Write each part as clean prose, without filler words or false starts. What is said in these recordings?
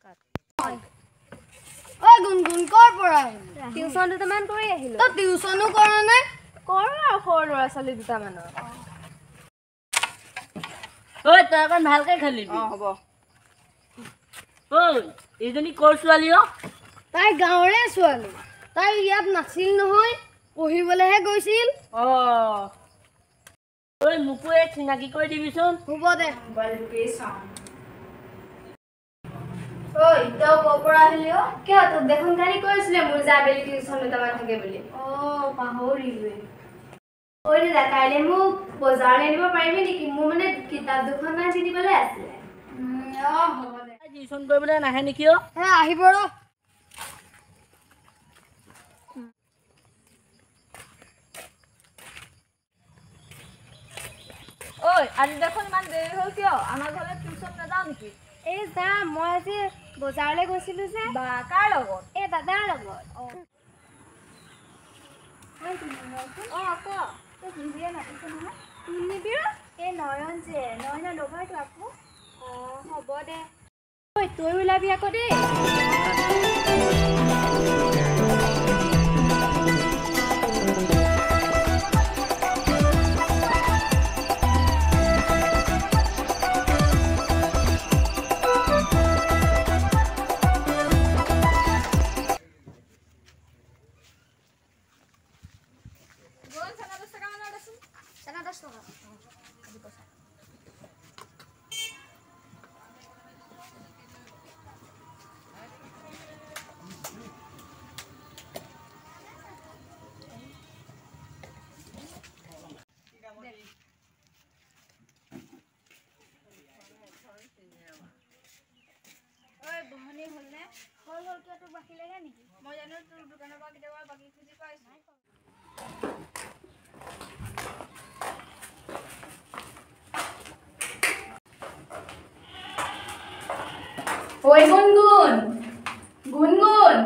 ঐ গুণগুণ কৰ পৰা আহিলি? টিউচন দুটামান কৰি আহিলো। তই টিউচনো কৰ নাই? কৰো আৰু সৰু ল'ৰা ছোৱালী দুটামানৰ। ঐ তই অকণ ভালকে খেলিবি। হ'ব। ঐ এইজনী ক'ৰ ছোৱালী অ? তাই গাঁৱৰে ছোৱালী। তাই ইয়াত নাছিল নহয়, পঢ়িবলৈহে গৈছিল। ঐ মোকো এই চিনাকি কৰি দিবিচোন। হ'ব দে। মোবাইলটোকেই চাওঁ। ঐ তই ক'ৰ পৰা আহিলি অ? কিয় তোক দেখোন কালি কৈছিলে মোৰ যে আবেলি টিউচন দুটামান থাকে বুলি। পাহৰিলোৱে। ঐ দাদা কাইলৈ মোক বজাৰলৈ নিব পাৰিবি নেকি? মোৰ মানে কিতাপ দুখনমান কিনিবলৈ আছিলে। হ'ব দে। টিউচন কৰিবলৈ নাহে নেকি অ? আহিব ৰ। ঐ আজি দেখোন ইমান দেৰি হ'ল কিয়? আমাৰ ঘৰলৈ টিউচন নাযাওঁ নেকি? এই যাম, মই আজি বজাৰলৈ গৈছিলো যে। বা কাৰ লগত? এই দাদাৰ লগত। ক তই নিবিৰে মাতিছে নহয়। নিবিৰ এই নয়ন যে নয়নৰ লগৰটো আকৌ। হ'ব দে। ঐ তই ওলাবি আকৌ দেই। মই জানো তোৰ দোকানৰ পৰা কেতিয়াবা বাকী খুজি পাইছো। ঐ গুণগুণ গুণগুণ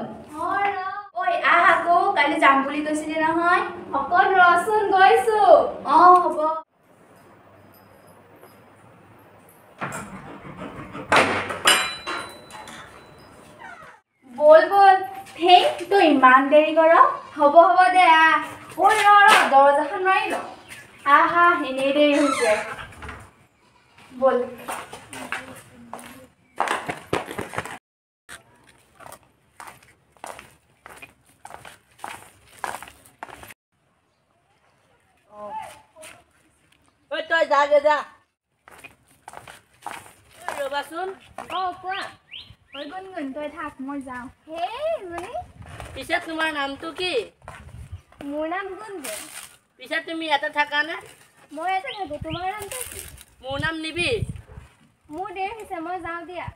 ঐ আহ আকৌ কালি যাম বুলি কৈছিলি নহয়। অকণ ৰচোন গৈছো। হ'ব। বল বল। হেই তই ইমান দেৰি কৰ। হ'ব দে আহ। ঐ ৰ দৰজাখন মাৰি ল। আহ এনেই দেৰি হৈছে। বল। ঐ তই যাগে যা। ৰবাচোন। কোৱা। ঐ গুণগুণ তই থাক মই যাওঁ। হেই মানে পিছে তোমাৰ নামটো কি? মোৰ নাম গুণগুণ। পিছে তুমি ইয়াতে থাকা নে? মই ইয়াতে থাকো। তোমাৰ নামটো কি? মোৰ নাম নিবিৰ। মোৰ দেৰি হৈছে মই যাওঁ দিয়া।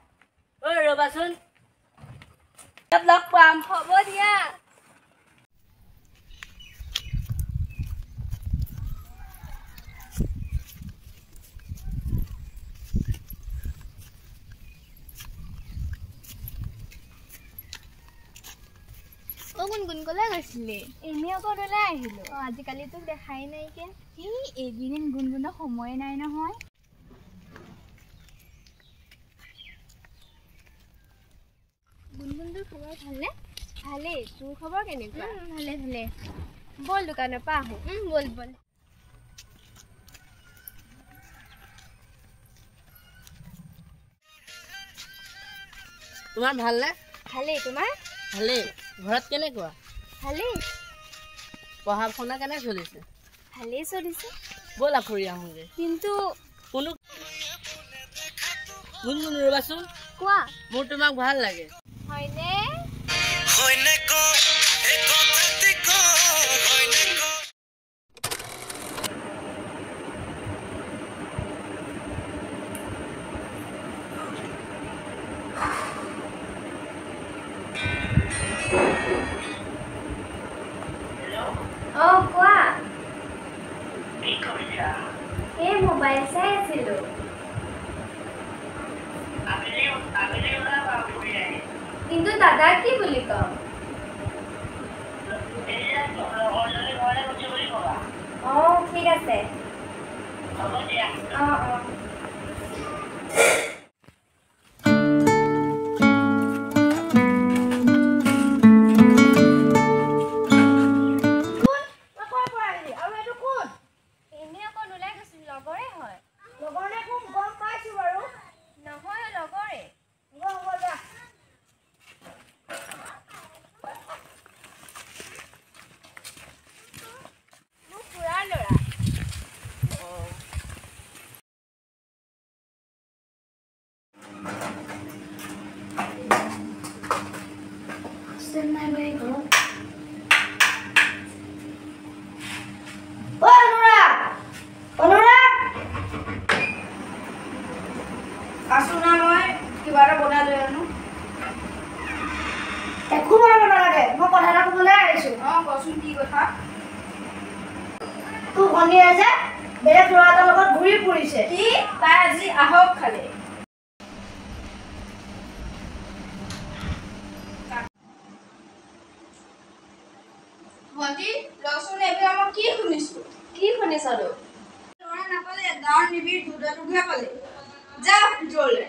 ঐ ৰবাচোন। লগ পাম। হ'ব দিয়া। গুণগুণ কলৈ গৈছিলি? এনেই আকৌ ওলাই আহিলো। আজিকালি তোক দেখাই নাইকিয়া। এইকেইদিন গুণগুণৰ সময়ে নাই নহয়। গুণগুণটোৰ খবৰ ভালনে? ভালেই। তোৰ খবৰ কেনেকুৱা? ভালে ভালে। বল দোকানৰ পৰা আহো। বল বল। তোমাৰ ভালনে? ভালেই। তোমাৰ? ভালেই। ঘৰত কেনেকুৱা? ভালেই। পঢ়া শুনা কেনে চলিছে? ভালেই চলিছে। ব'লা ফুৰি আহোঁগৈ। কিন্তু কোনো গুণগুণ ৰবাচোন। কোৱা। মোৰ তোমাক ভাল লাগে। হয়নে? কোৱা। এই মোবাইল চাই আছিলো। কিন্তু দাদা কি বুলি কম? ঠিক আছে। চেন নাই বে ঘৰত ও অনুৰাগ আছো না মই কিবা এটা বনাই লৈ আনো একো বনাব নালাগে মই কথা এটা ক'বলৈ আহিছো কচোন কি কথা তোৰ ভনীয়ে যে বেলেগ ল'ৰা এটাৰ লগত ঘূৰি ফুৰিছে কি তাই আজি আহক খালি ভণ্টি ৰচোন এইবিলাক মই কি শুনিছো কি শুনিছালো ল'ৰা নাপালে গাঁৱৰ নিবিড় দুটা দুঘা পালে যা ভিতৰলৈ